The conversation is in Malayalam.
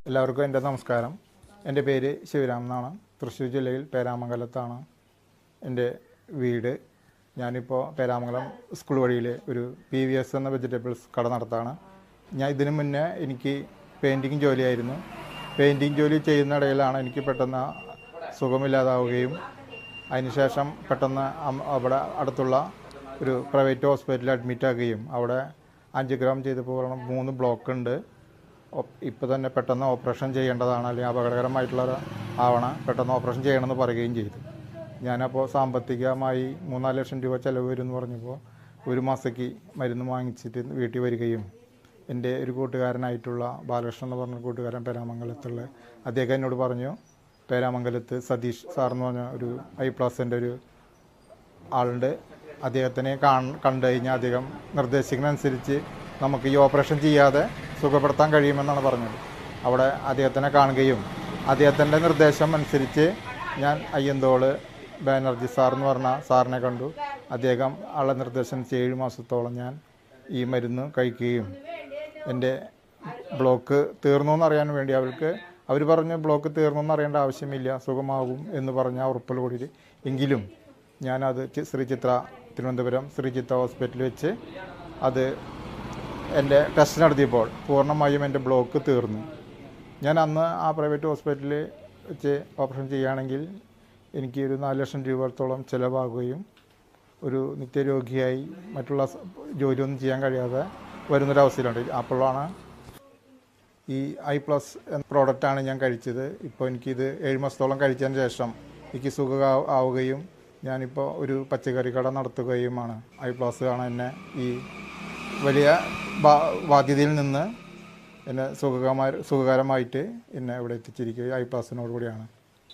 എല്ലാവർക്കും എൻ്റെ നമസ്കാരം. എൻ്റെ പേര് ശിവരാം എന്നാണ്. തൃശ്ശൂർ ജില്ലയിൽ പേരാമംഗലത്താണ് എൻ്റെ വീട്. ഞാനിപ്പോൾ പേരാമംഗലം സ്കൂൾ വഴിയിൽ ഒരു PVS എന്ന വെജിറ്റബിൾസ് കട നടത്താണ്. ഞാൻ ഇതിനു മുന്നേ എനിക്ക് പെയിൻറ്റിങ് ജോലിയായിരുന്നു. പെയിൻറ്റിങ് ജോലി ചെയ്യുന്നിടയിലാണ് എനിക്ക് പെട്ടെന്ന് സുഖമില്ലാതാവുകയും അതിനുശേഷം പെട്ടെന്ന് അവിടെ അടുത്തുള്ള ഒരു പ്രൈവറ്റ് ഹോസ്പിറ്റലിൽ അഡ്മിറ്റ് ആകുകയും അവിടെ ആൻജിയോഗ്രാം ചെയ്തപ്പോൾ 3 ബ്ലോക്ക് ഉണ്ട്. ഇപ്പോൾ തന്നെ പെട്ടെന്ന് ഓപ്പറേഷൻ ചെയ്യേണ്ടതാണ്, അല്ലെങ്കിൽ അപകടകരമായിട്ടുള്ള ആവണം, പെട്ടെന്ന് ഓപ്പറേഷൻ ചെയ്യണമെന്ന് പറയുകയും ചെയ്തു. ഞാനപ്പോൾ സാമ്പത്തികമായി 3-4 ലക്ഷം രൂപ ചിലവ് വരും എന്ന് പറഞ്ഞപ്പോൾ ഒരു മാസത്തേക്ക് മരുന്ന് വാങ്ങിച്ചിട്ട് വീട്ടിൽ വരികയും എൻ്റെ ഒരു കൂട്ടുകാരനായിട്ടുള്ള ബാലകൃഷ്ണൻ എന്ന് പറഞ്ഞ കൂട്ടുകാരൻ പേരാമംഗലത്തുള്ള അദ്ദേഹം എന്നോട് പറഞ്ഞു, പേരാമംഗലത്ത് സതീഷ് സാർ എന്ന് പറഞ്ഞ ഒരു ഐപ്ലാസിൻ്റെ ഒരു ആളുണ്ട്, അദ്ദേഹത്തിനെ കണ്ടു കഴിഞ്ഞാൽ അദ്ദേഹം നിർദ്ദേശിക്കുന്നതനുസരിച്ച് നമുക്ക് ഈ ഓപ്പറേഷൻ ചെയ്യാതെ സുഖപ്പെടുത്താൻ കഴിയുമെന്നാണ് പറഞ്ഞത്. അവിടെ അദ്ദേഹത്തിനെ കാണുകയും അദ്ദേഹത്തിൻ്റെ നിർദ്ദേശം അനുസരിച്ച് ഞാൻ അയ്യന്തോള് ബാനർജി സാർ എന്ന് പറഞ്ഞ സാറിനെ കണ്ടു. അദ്ദേഹം ആളുടെ നിർദ്ദേശം 7 മാസത്തോളം ഞാൻ ഈ മരുന്ന് കഴിക്കുകയും എൻ്റെ ബ്ലോക്ക് തീർന്നു എന്നറിയാൻ വേണ്ടി അവർ പറഞ്ഞു ബ്ലോക്ക് തീർന്നു എന്നറിയേണ്ട ആവശ്യമില്ല, സുഖമാകും എന്ന് പറഞ്ഞ ഉറപ്പിൽ കൂടി. എങ്കിലും ഞാനത് തിരുവനന്തപുരം ശ്രീ ചിത്ര ഹോസ്പിറ്റലിൽ വെച്ച് അത് എൻ്റെ ടെസ്റ്റ് നടത്തിയപ്പോൾ പൂർണ്ണമായും എൻ്റെ ബ്ലോക്ക് തീർന്നു. ഞാൻ അന്ന് ആ പ്രൈവറ്റ് ഹോസ്പിറ്റലിൽ വെച്ച് ഓപ്പറേഷൻ ചെയ്യുകയാണെങ്കിൽ എനിക്ക് ഒരു 4 ലക്ഷം രൂപത്തോളം ചിലവാകുകയും ഒരു നിത്യരോഗിയായി മറ്റുള്ള ജോലിയൊന്നും ചെയ്യാൻ കഴിയാതെ വരുന്നൊരവസ്ഥയിലുണ്ട്. അപ്പോഴാണ് ഈ ഐപ്ലസ് എന്ന പ്രോഡക്റ്റാണ് ഞാൻ കഴിച്ചത്. ഇപ്പോൾ എനിക്കിത് 7 മാസത്തോളം കഴിച്ചതിന് ശേഷം എനിക്ക് സുഖമാവുകയും ഞാനിപ്പോൾ ഒരു പച്ചക്കറി കട നടത്തുകയുമാണ്. ഐപ്ലസ് ആണ് എന്നെ ഈ വലിയ ബാധ്യതയിൽ നിന്ന് എന്നെ സുഖകരമായിട്ട് എന്നെ ഇവിടെ എത്തിച്ചിരിക്കുകയും ഐപ്ലസിനോട് കൂടിയാണ്.